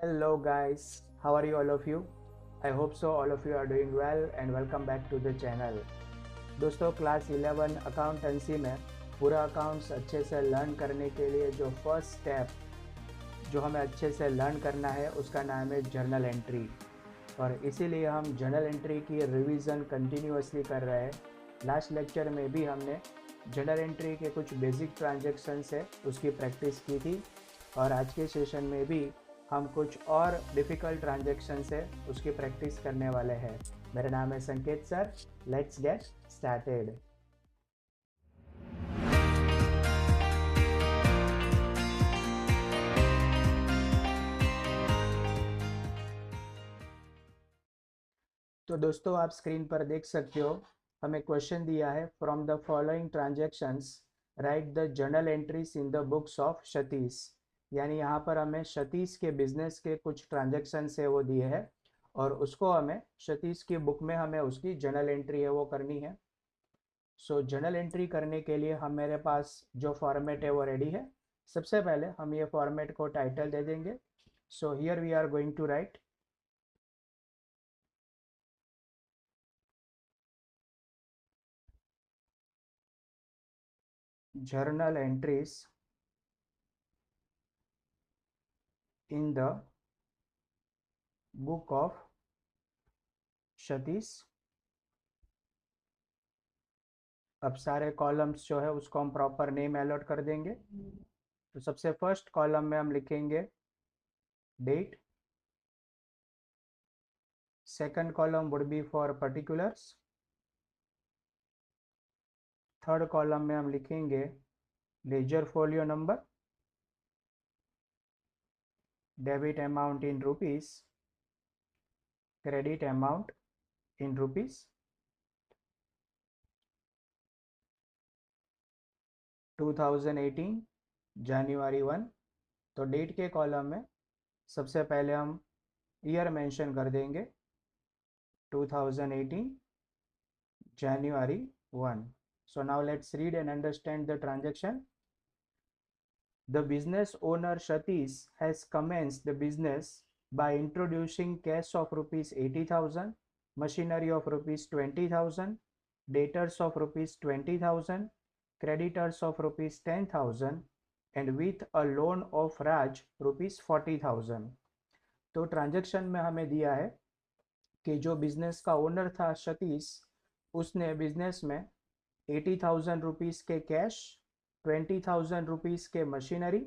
Hello guys, how are you all of you? I hope so all of you are doing well and welcome back to the channel. दोस्तों class 11 accountancy में पूरा accounts अच्छे से learn करने के लिए जो फर्स्ट स्टेप जो हमें अच्छे से लर्न करना है उसका नाम है जर्नल एंट्री। और इसीलिए हम जर्नल एंट्री की रिवीजन कंटिन्यूअसली कर रहे हैं। लास्ट लेक्चर में भी हमने जर्नल एंट्री के कुछ बेसिक ट्रांजैक्शन है उसकी प्रैक्टिस की थी और आज के सेशन में भी हम कुछ और डिफ़िकल्ट ट्रांजैक्शन से उसकी प्रैक्टिस करने वाले हैं। मेरा नाम है संकेत सर। Let's get started. तो दोस्तों आप स्क्रीन पर देख सकते हो, हमें क्वेश्चन दिया है from the following transactions right the journal entries in the books of Satish. यानी यहाँ पर हमें सतीश के बिजनेस के कुछ ट्रांजैक्शन है वो दिए हैं और उसको हमें सतीश की बुक में हमें उसकी जर्नल एंट्री है वो करनी है। सो जर्नल एंट्री करने के लिए हम मेरे पास जो फॉर्मेट है वो रेडी है। सबसे पहले हम ये फॉर्मेट को टाइटल दे देंगे। So here we are going to write journal entries in the book of Satish. अब सारे कॉलम्स जो है उसको हम प्रॉपर नेम अलॉट कर देंगे। तो सबसे फर्स्ट कॉलम में हम लिखेंगे date, second column would be for particulars, third column में हम लिखेंगे ledger folio number, debit amount in rupees, credit amount in rupees, 2018 जनवरी 1। तो डेट के कॉलम में सबसे पहले हम ईयर मेंशन कर देंगे 2018 January 1. So now let's read and understand the transaction. The business owner Satish has commenced the business by introducing cash of rupees 80,000, machinery of rupees 20,000, debtors of rupees 20,000, creditors of rupees 10,000 and with a loan of Raj rupees 40,000. तो transaction में हमें दिया है कि जो business का owner था सतीश, उसने बिजनेस में 80,000 रुपीज़ के कैश, 20,000 रुपीज़ के मशीनरी,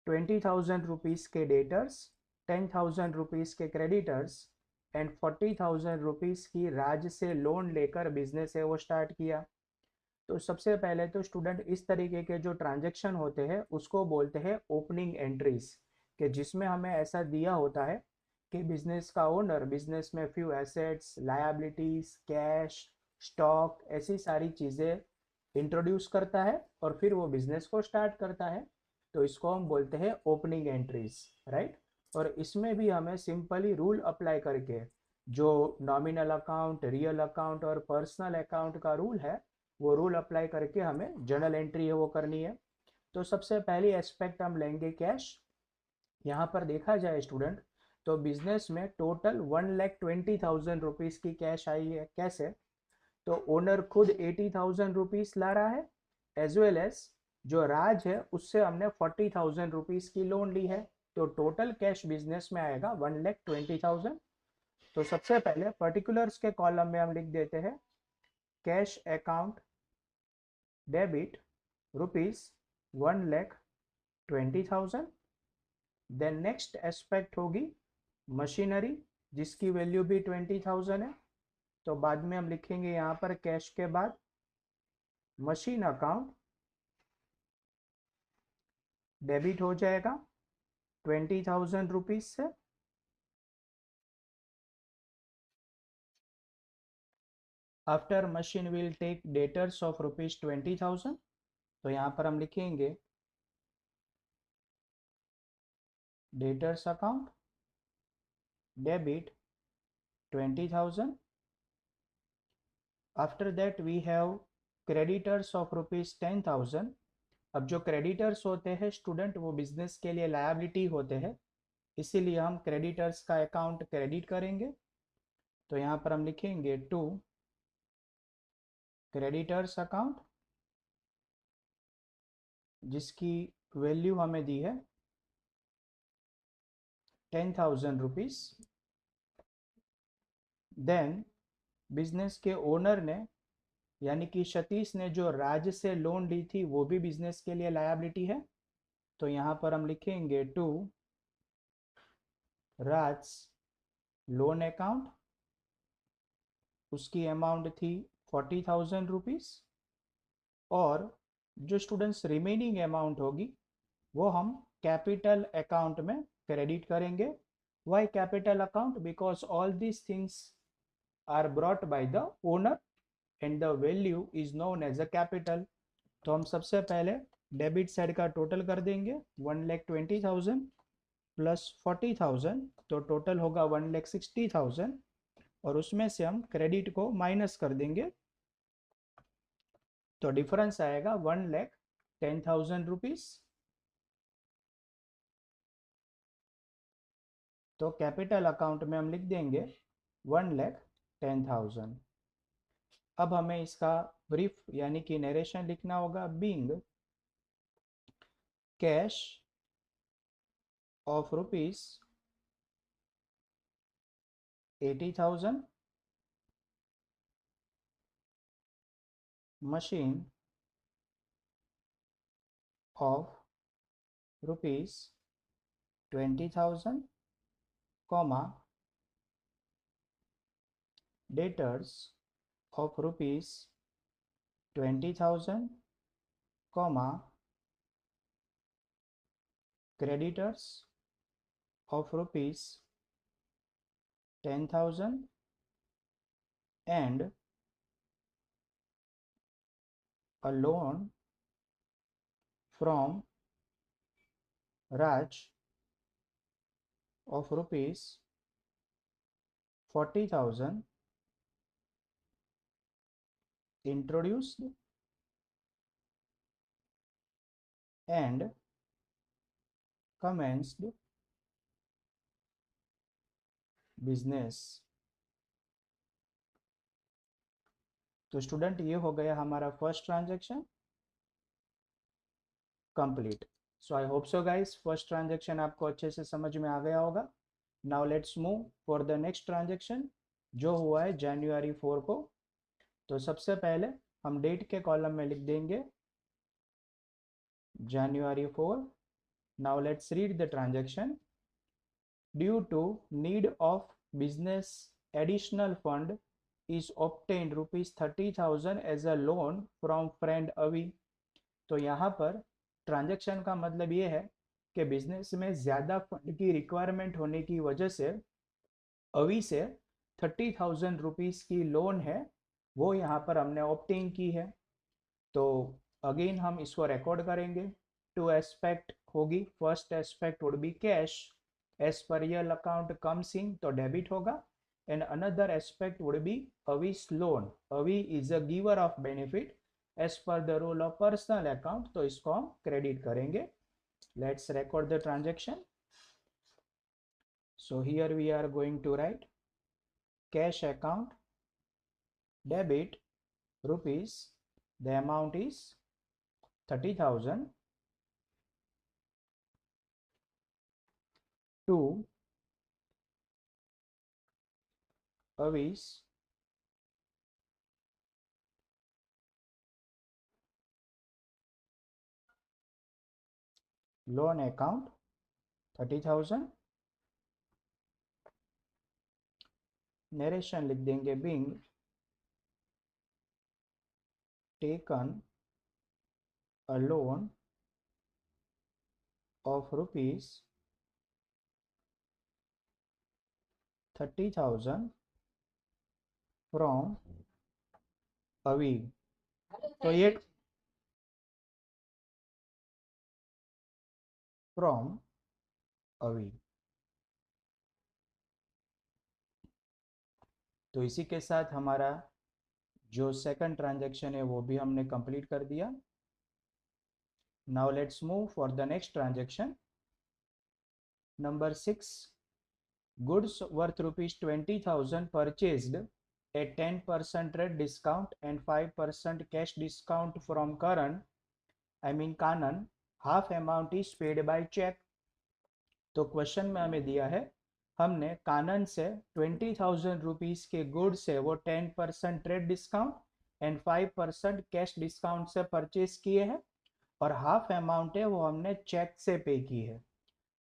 20,000 रुपीज़ के डेटर्स, 10,000 रुपीज़ के क्रेडिटर्स एंड 40,000 रुपीज़ की राज से लोन लेकर बिजनेस है वो स्टार्ट किया। तो सबसे पहले तो स्टूडेंट इस तरीके के जो ट्रांजैक्शन होते हैं उसको बोलते हैं ओपनिंग एंट्रीज, कि जिसमें हमें ऐसा दिया होता है कि बिजनेस का ओनर बिजनेस में few assets, liabilities, cash, stock, ऐसी सारी चीज़ें इंट्रोड्यूस करता है और फिर वो बिजनेस को स्टार्ट करता है। तो इसको हम बोलते हैं ओपनिंग एंट्रीज, राइट। और इसमें भी हमें सिंपली रूल अप्लाई करके जो नॉमिनल अकाउंट, रियल अकाउंट और पर्सनल अकाउंट का रूल है वो रूल अप्लाई करके हमें जर्नल एंट्री है वो करनी है। तो सबसे पहली एस्पेक्ट हम लेंगे कैश। यहाँ पर देखा जाए स्टूडेंट तो बिजनेस में टोटल 1,20,000 रुपीज़ की कैश आई है। कैसे? तो ओनर खुद 80,000 रुपीज़ ला रहा है, एज वेल एज जो राज है उससे हमने 40,000 रुपीज़ की लोन ली है। तो टोटल कैश बिजनेस में आएगा 1,20,000। तो सबसे पहले पर्टिकुलर्स के कॉलम में हम लिख देते हैं cash account debit rupees 1,20,000। Then next aspect होगी मशीनरी जिसकी वैल्यू भी 20,000 है। तो बाद में हम लिखेंगे यहाँ पर कैश के बाद मशीन अकाउंट डेबिट हो जाएगा 20,000 रुपीज से। After machine will take debtors of rupees 20,000। तो यहाँ पर हम लिखेंगे debtors account debit 20,000। After that we have creditors of rupees 10,000। अब जो क्रेडिटर्स होते हैं स्टूडेंट वो बिजनेस के लिए लायबिलिटी होते हैं। इसीलिए हम क्रेडिटर्स का अकाउंट क्रेडिट करेंगे। तो यहाँ पर हम लिखेंगे टू क्रेडिटर्स अकाउंट, जिसकी वैल्यू हमें दी है 10,000 रुपीज़। देन बिजनेस के ओनर ने यानी कि सतीश ने जो राज से लोन ली थी वो भी बिजनेस के लिए लायबिलिटी है। तो यहाँ पर हम लिखेंगे टू राज लोन अकाउंट, उसकी अमाउंट थी 40,000 रुपीज़, और जो स्टूडेंट्स रिमेनिंग अमाउंट होगी वो हम कैपिटल अकाउंट में क्रेडिट करेंगे। Why capital account? Because all these things are brought by the owner and the value is known as a capital. तो हम सबसे पहले डेबिट साइड का टोटल कर देंगे 1,20,000 प्लस 40,000, तो टोटल होगा 1,60,000, और उसमें से हम क्रेडिट को माइनस कर देंगे, तो डिफरेंस आएगा 1,10,000 रुपीज़। तो कैपिटल अकाउंट में हम लिख देंगे 1,10,000। अब हमें इसका ब्रीफ यानी कि नरेशन लिखना होगा। Being cash of rupees 80,000, machine of rupees 20,000, comma debtors of rupees 20,000, comma creditors of rupees 10,000 and a loan from Raj of rupees 40,000 introduced and commenced business। तो स्टूडेंट ये हो गया हमारा first transaction complete. So I hope so guys first transaction आपको अच्छे से समझ में आ गया होगा। Now let's move for the next transaction जो हुआ है जनवरी 4 को। तो सबसे पहले हम डेट के कॉलम में लिख देंगे January 4. Now let's read the transaction. Due to need of business, additional fund is obtained rupees 30,000 as a loan from friend Avi। तो यहाँ पर ट्रांजैक्शन का मतलब ये है कि बिजनेस में ज़्यादा फंड की रिक्वायरमेंट होने की वजह से अवी से 30,000 रुपीज़ की लोन है वो यहाँ पर हमने ऑप्टेन की है। तो अगेन हम इसको रिकॉर्ड करेंगे। टू एस्पेक्ट होगी। First aspect would be cash as per real account comes in, तो डेबिट होगा। And another aspect would be Avi's loan. Avi is a giver of benefit as per the rule of personal account, तो इसको हम credit करेंगे। Let's record the transaction. So here we are going to write cash account debit rupees, the amount is 30,000 to Avis loan account 30,000। Narration लिख देंगे being taken a loan of rupees 30,000 from Avi। तो ये from Avi। तो इसी के साथ हमारा जो सेकंड ट्रांजैक्शन है वो भी हमने कंप्लीट कर दिया। Now let's move for the next transaction. Number 6, goods worth rupees 20,000 purchased at 10% rate discount and 5% cash discount from Kanan. Half amount is paid by check. तो क्वेश्चन में हमें दिया है, हमने कानन से 20,000 रुपीज के गुड से वो 10% trade discount and 5% cash discount से परचेज किए हैं और हाफ अमाउंट है वो हमने चेक से पे की है।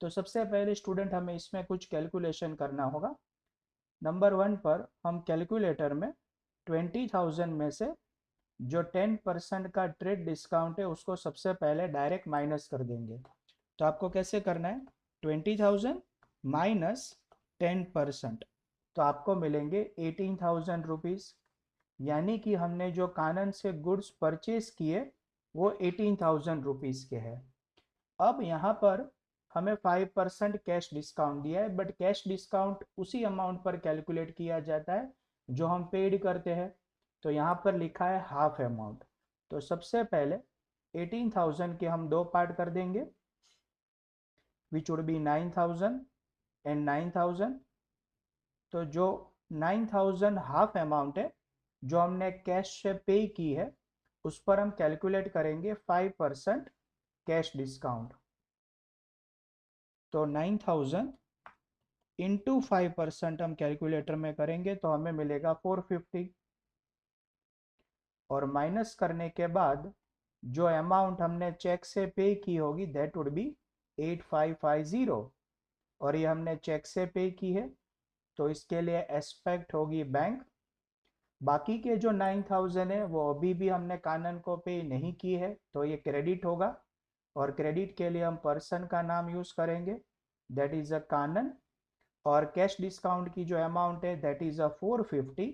तो सबसे पहले स्टूडेंट हमें इसमें कुछ कैलकुलेशन करना होगा। नंबर 1 पर हम कैलकुलेटर में 20,000 में से जो 10% का ट्रेड डिस्काउंट है उसको सबसे पहले डायरेक्ट माइनस कर देंगे। तो आपको कैसे करना है, 20,000 माइनस 10%, तो आपको मिलेंगे 18,000 रुपीज। यानी कि हमने जो कानन से गुड्स परचेज किए वो 18,000 रुपीज के हैं। अब यहाँ पर हमें 5% कैश डिस्काउंट दिया है, बट कैश डिस्काउंट उसी अमाउंट पर कैलकुलेट किया जाता है जो हम पेड करते हैं। तो यहाँ पर लिखा है हाफ अमाउंट। तो सबसे पहले 18,000 के हम दो पार्ट कर देंगे, विच वुड बी 9,000 एंड 9,000। तो जो 9,000 हाफ अमाउंट है जो हमने कैश से पे की है उस पर हम कैलकुलेट करेंगे 5% कैश डिस्काउंट। तो 9,000 इंटू 5% हम कैलकुलेटर में करेंगे तो हमें मिलेगा 450, और माइनस करने के बाद जो अमाउंट हमने चेक से पे की होगी दैट वुड बी 8550, और ये हमने चेक से पे की है तो इसके लिए एस्पेक्ट होगी बैंक। बाकी के जो 9,000 है वो अभी भी हमने कानन को पे नहीं की है तो ये क्रेडिट होगा, और क्रेडिट के लिए हम पर्सन का नाम यूज करेंगे, दैट इज अ कानन। और कैश डिस्काउंट की जो अमाउंट है दैट इज अ 450।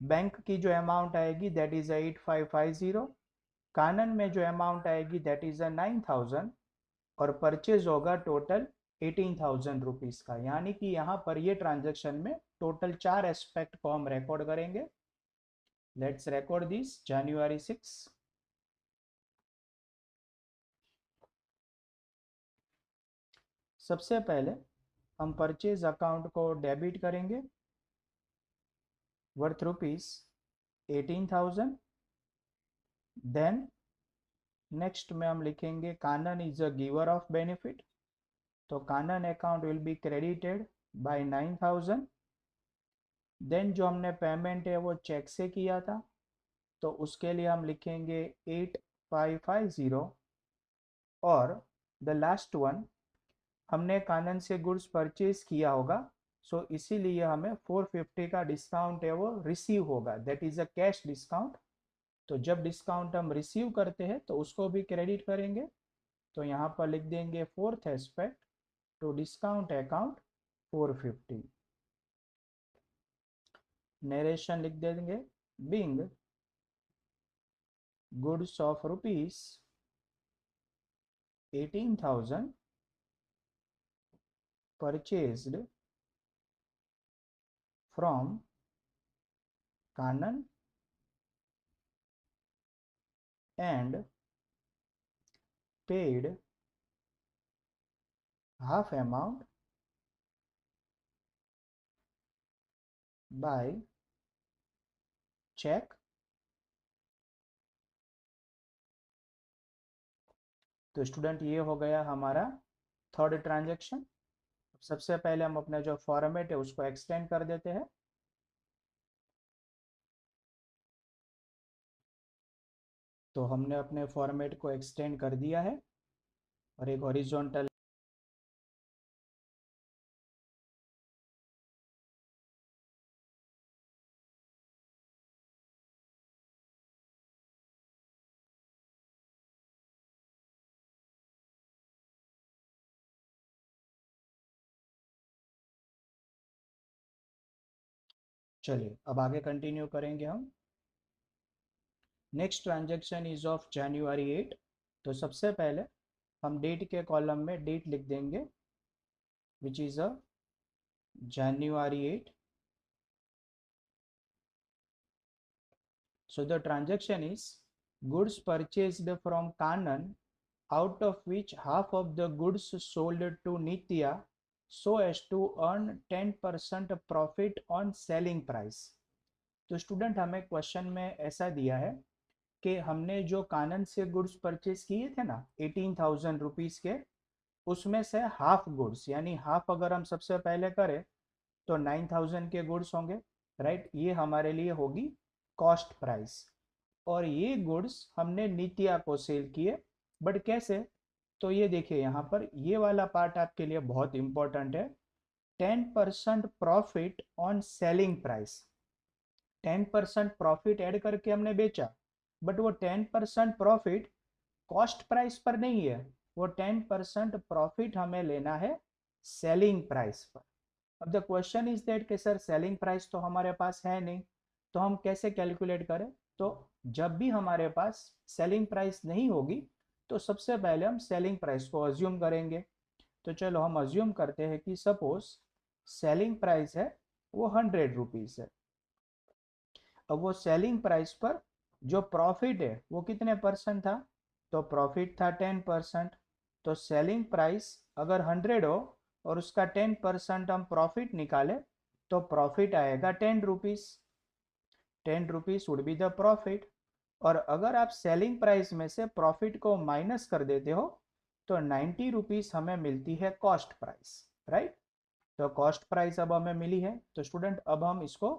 बैंक की जो अमाउंट आएगी दैट इज 8550। कानन में जो अमाउंट आएगी दैट इज 9,000, और परचेज होगा टोटल 18,000 रुपीज का। यानी कि यहाँ पर ये ट्रांजेक्शन में टोटल 4 एस्पेक्ट को हम रिकॉर्ड करेंगे। Let's record this January 6। सबसे पहले हम परचेज अकाउंट को डेबिट करेंगे वर्थ रुपीज 18,000। देन नेक्स्ट में हम लिखेंगे Kanan is a giver of benefit, तो Kanan account will be credited by 9,000। देन जो हमने पेमेंट है वो चेक से किया था तो उसके लिए हम लिखेंगे 8550, और द लास्ट वन हमने कानन से गुड्स परचेज किया होगा सो इसीलिए हमें 450 का डिस्काउंट है वो रिसीव होगा, that is a cash discount. तो जब डिस्काउंट हम रिसीव करते हैं तो उसको भी क्रेडिट करेंगे। तो यहाँ पर लिख देंगे fourth aspect to discount account 450। Narration लिख देंगे, being goods of rupees 18,000 purchased from Kanan and paid half amount by check। तो स्टूडेंट ये हो गया हमारा थर्ड ट्रांजैक्शन। सबसे पहले हम अपना जो फॉर्मेट है उसको एक्सटेंड कर देते हैं। तो हमने अपने फॉर्मेट को एक्सटेंड कर दिया है और एक हॉरिजॉन्टल चलिए अब आगे कंटिन्यू करेंगे हम। Next transaction is of January 8। तो सबसे पहले हम डेट के कॉलम में डेट लिख देंगे which is a January 8। So the transaction is goods purchased from Kanan out of which half of the goods sold to Nitya so as to earn 10% profit on selling price। तो student हमें question में ऐसा दिया है कि हमने जो कानन से गुड्स परचेज किए थे ना 18,000 रुपीज के, उसमें से हाफ गुड्स यानी हाफ अगर हम सबसे पहले करें तो 9,000 के गुड्स होंगे, राइट। ये हमारे लिए होगी कॉस्ट प्राइस। और ये गुड्स हमने नित्या को सेल किए, बट कैसे? तो ये देखिए यहाँ पर ये वाला पार्ट आपके लिए बहुत इंपॉर्टेंट है। 10% profit on selling price. 10% profit add करके हमने बेचा, बट वो 10% प्रॉफिट कॉस्ट प्राइस पर नहीं है, वो 10% प्रॉफिट हमें लेना है सेलिंग प्राइस पर। अब द क्वेश्चन इज दैट कि सर सेलिंग प्राइस तो हमारे पास है नहीं, तो हम कैसे कैलकुलेट करें? तो जब भी हमारे पास सेलिंग प्राइस नहीं होगी तो सबसे पहले हम सेलिंग प्राइस को अज्यूम करेंगे। तो चलो हम अज्यूम करते हैं कि सपोज सेलिंग प्राइस है वो 100 रुपीज है। अब वो सेलिंग प्राइस पर जो प्रॉफिट है वो कितने परसेंट था? तो प्रॉफिट था 10%। तो सेलिंग प्राइस अगर 100 हो और उसका 10% हम प्रॉफिट निकाले तो प्रॉफिट आएगा 10 rupees. 10 rupees would be the profit. और अगर आप सेलिंग प्राइस में से प्रॉफिट को माइनस कर देते हो तो 90 रुपीज हमें मिलती है कॉस्ट प्राइस, राइट। तो कॉस्ट प्राइस अब हमें मिली है। तो स्टूडेंट अब हम इसको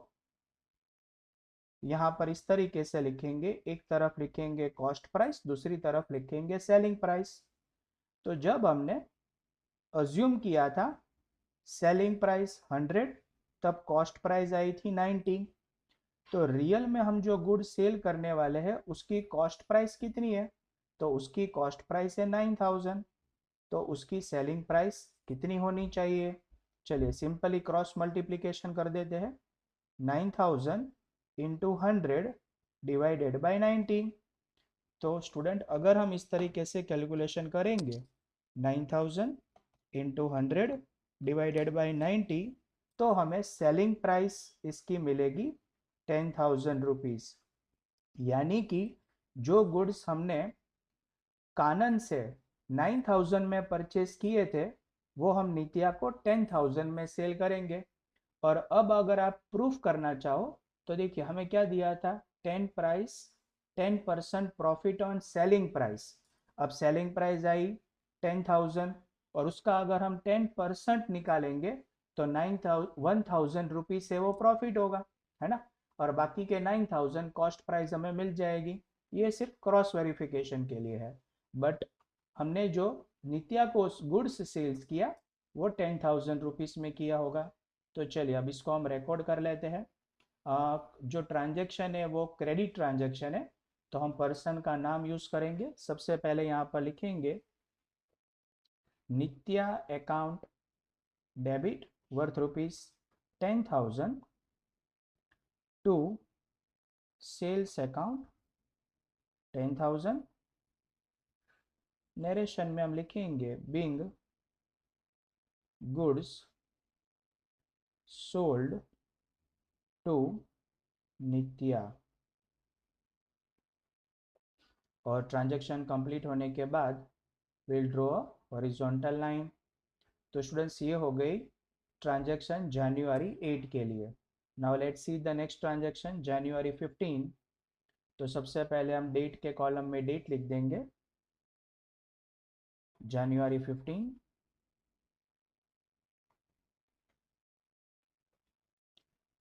यहाँ पर इस तरीके से लिखेंगे, एक तरफ लिखेंगे कॉस्ट प्राइस, दूसरी तरफ लिखेंगे सेलिंग प्राइस। तो जब हमने अज्यूम किया था सेलिंग प्राइस 100, तब कॉस्ट प्राइस आई थी 90। तो रियल में हम जो गुड सेल करने वाले हैं उसकी कॉस्ट प्राइस कितनी है? तो उसकी कॉस्ट प्राइस है 9,000। तो उसकी सेलिंग प्राइस कितनी होनी चाहिए? चलिए सिंपली क्रॉस मल्टीप्लीकेशन कर देते हैं। 9,000 इंटू 100 डिवाइडेड बाई 90। तो स्टूडेंट अगर हम इस तरीके से कैलकुलेशन करेंगे 9,000 इंटू 100 डिवाइडेड बाई 90, तो हमें सेलिंग प्राइस इसकी मिलेगी 10,000 रुपीज। यानी कि जो गुड्स हमने कानन से 9,000 में परचेज किए थे वो हम नित्या को 10,000 में सेल करेंगे। और अब अगर आप प्रूफ करना चाहो तो देखिए हमें क्या दिया था, 10% प्रॉफिट ऑन सेलिंग प्राइस। अब सेलिंग प्राइस आई 10,000 और उसका अगर हम 10% निकालेंगे तो 1,000 रुपीज से वो प्रॉफिट होगा, है ना। और बाकी के 9,000 कॉस्ट प्राइस हमें मिल जाएगी। ये सिर्फ क्रॉस वेरिफिकेशन के लिए है। बट हमने जो नित्या को गुड्स सेल्स किया वो 10,000 रुपीज में किया होगा। तो चलिए अब इसको हम रिकॉर्ड कर लेते हैं। जो ट्रांजैक्शन है वो क्रेडिट ट्रांजैक्शन है, तो हम पर्सन का नाम यूज करेंगे। सबसे पहले यहाँ पर लिखेंगे Nitya account debit worth ₹10,000 to sales account 10,000। Narration में हम लिखेंगे being goods sold to Nitya. और ट्रांजैक्शन कंप्लीट होने के बाद विल ड्रॉ हॉरिजॉन्टल लाइन। तो स्टूडेंट्स ये हो गई ट्रांजैक्शन जनवरी 8 के लिए। Now let's see the next transaction January 15। तो सबसे पहले हम डेट के कॉलम में डेट लिख देंगे जनवरी 15।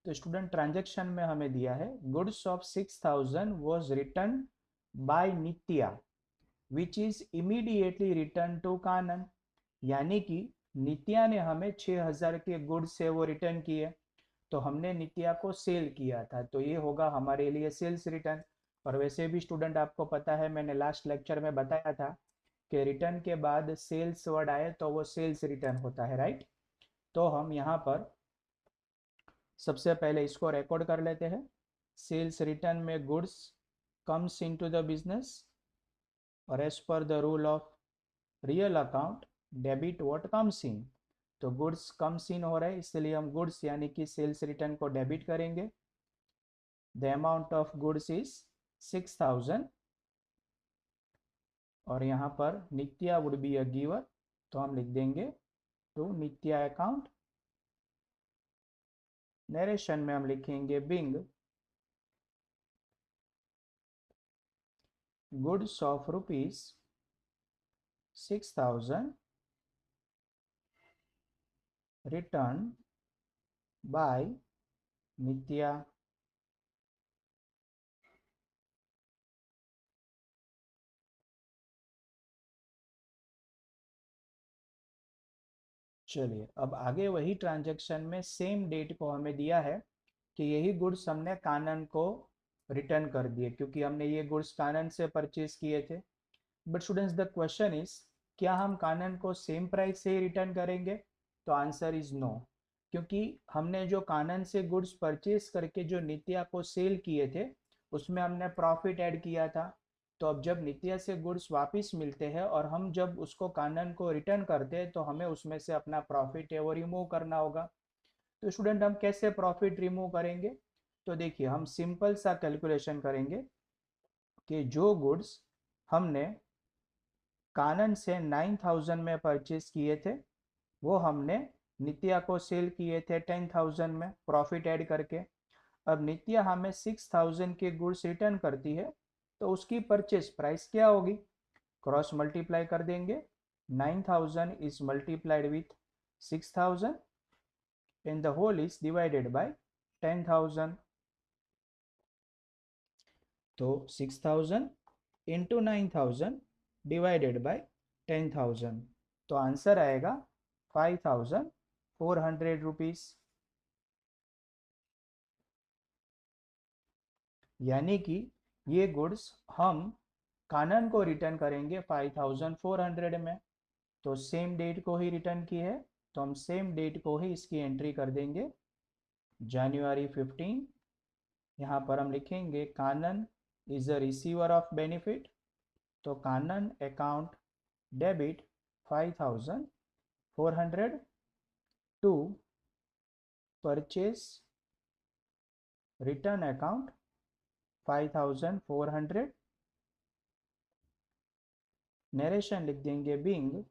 तो स्टूडेंट ट्रांजैक्शन में हमें दिया है goods of 6,000 was return by Nitya which is immediately return to Kanan. यानी कि नित्या ने हमें 6,000 के गुड्स से वो रिटर्न किए, तो हमने नित्या को सेल किया था, तो ये होगा हमारे लिए सेल्स रिटर्न। और वैसे भी स्टूडेंट आपको पता है मैंने लास्ट लेक्चर में बताया था कि रिटर्न के बाद सेल्स वर्ड आए तो वो सेल्स रिटर्न होता है, राइट। तो हम यहाँ पर सबसे पहले इसको रिकॉर्ड कर लेते हैं। सेल्स रिटर्न में goods comes into the business और as per the rule of real account debit what comes in. तो गुड्स कम्स इन हो रहा है इसलिए हम गुड्स यानी कि सेल्स रिटर्न को डेबिट करेंगे। The amount of goods is 6,000 और यहाँ पर नित्या वुड बी अ गिवर, तो हम लिख देंगे टू नित्या अकाउंट। नरेशन में हम लिखेंगे being goods of ₹6,000 return by Nitya. चलिए अब आगे वही ट्रांजैक्शन में सेम डेट को हमें दिया है कि यही गुड्स हमने कानन को रिटर्न कर दिए, क्योंकि हमने ये गुड्स कानन से परचेज किए थे। But students the question is, क्या हम कानन को सेम प्राइस से ही रिटर्न करेंगे? तो आंसर इज नो, क्योंकि हमने जो कानन से गुड्स परचेज करके जो नित्या को सेल किए थे उसमें हमने प्रॉफिट ऐड किया था। तो अब जब नित्या से गुड्स वापस मिलते हैं और हम जब उसको कानन को रिटर्न करते हैं तो हमें उसमें से अपना प्रॉफिट है वो रिमूव करना होगा। तो स्टूडेंट हम कैसे प्रॉफिट रिमूव करेंगे? तो देखिए हम सिंपल सा कैलकुलेशन करेंगे कि जो गुड्स हमने कानन से 9,000 में परचेज किए थे वो हमने नित्या को सेल किए थे 10,000 में प्रॉफिट ऐड करके। अब नित्या हमें 6,000 के गुड्स रिटर्न करती है, तो उसकी परचेज प्राइस क्या होगी? क्रॉस मल्टीप्लाई कर देंगे, 9,000 is multiplied with 6,000 and the whole is divided by 10,000। तो 6,000 इंटू 9,000 डिवाइडेड बाय 10,000, तो आंसर आएगा 5,400 रुपीज। यानी कि ये गुड्स हम कानन को रिटर्न करेंगे 5,400 में। तो सेम डेट को ही रिटर्न की है, तो हम सेम डेट को ही इसकी एंट्री कर देंगे, जनवरी 15। यहाँ पर हम लिखेंगे Kanan is a receiver of benefit, तो Kanan account debit 5,400 to purchase return account 5,400। Narration लिख देंगे being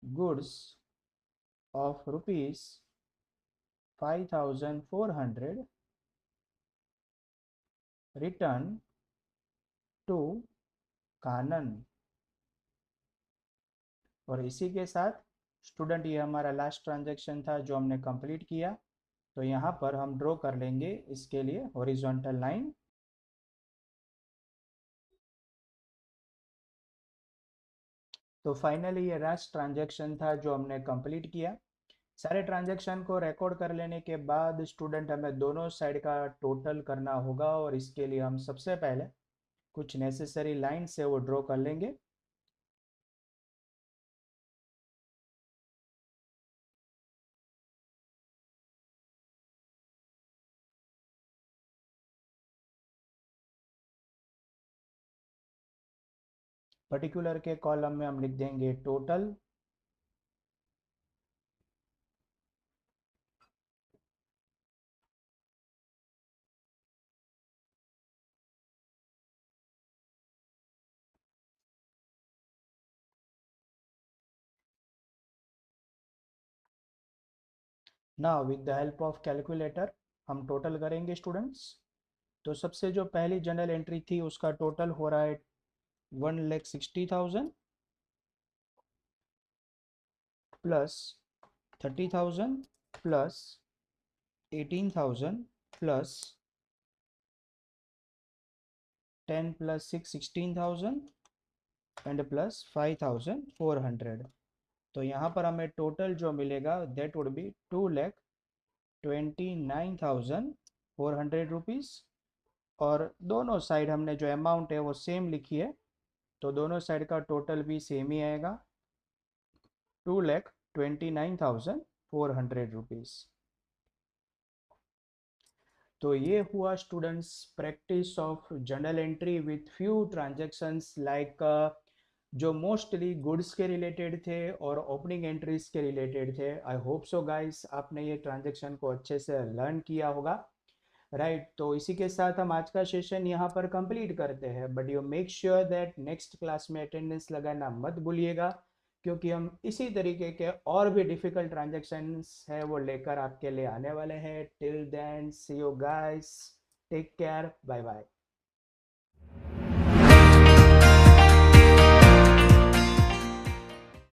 goods of ₹5,400 return to Kanan. और इसी के साथ स्टूडेंट ये हमारा लास्ट ट्रांजैक्शन था जो हमने कंप्लीट किया। तो यहाँ पर हम ड्रॉ कर लेंगे इसके लिए हॉरिजॉन्टल लाइन। तो फाइनली ये लास्ट ट्रांजैक्शन था जो हमने कंप्लीट किया। सारे ट्रांजैक्शन को रिकॉर्ड कर लेने के बाद स्टूडेंट हमें दोनों साइड का टोटल करना होगा, और इसके लिए हम सबसे पहले कुछ नेसेसरी लाइन से वो ड्रॉ कर लेंगे। पर्टिकुलर के कॉलम में हम लिख देंगे total, now with the help of calculator हम टोटल करेंगे स्टूडेंट्स। तो सबसे जो पहली जनरल एंट्री थी उसका टोटल हो रहा है 1,60,000 plus 30,000 plus 18,000 plus 10 plus 6 16,000 and plus 5,400। तो यहाँ पर हमें टोटल जो मिलेगा दैट वुड बी 2,29,400 रुपीज़। और दोनों साइड हमने जो अमाउंट है वो सेम लिखी है, तो दोनों साइड का टोटल भी सेम ही आएगा, 2,29,400 रुपीज़। तो ये हुआ students practice of journal entry with few transactions like जो मोस्टली गुड्स के रिलेटेड थे और ओपनिंग एंट्रीज के रिलेटेड थे। आई होप सो गाइस आपने ये ट्रांजैक्शन को अच्छे से लर्न किया होगा। राइट, तो इसी के साथ हम आज का सेशन यहाँ पर कंप्लीट करते हैं, but you make sure that next class में अटेंडेंस लगाना मत भूलिएगा, क्योंकि हम इसी तरीके के और भी डिफिकल्ट ट्रांजेक्शन्स है वो लेकर आपके लिए आने वाले हैं. Till then see you guys, take care, bye bye.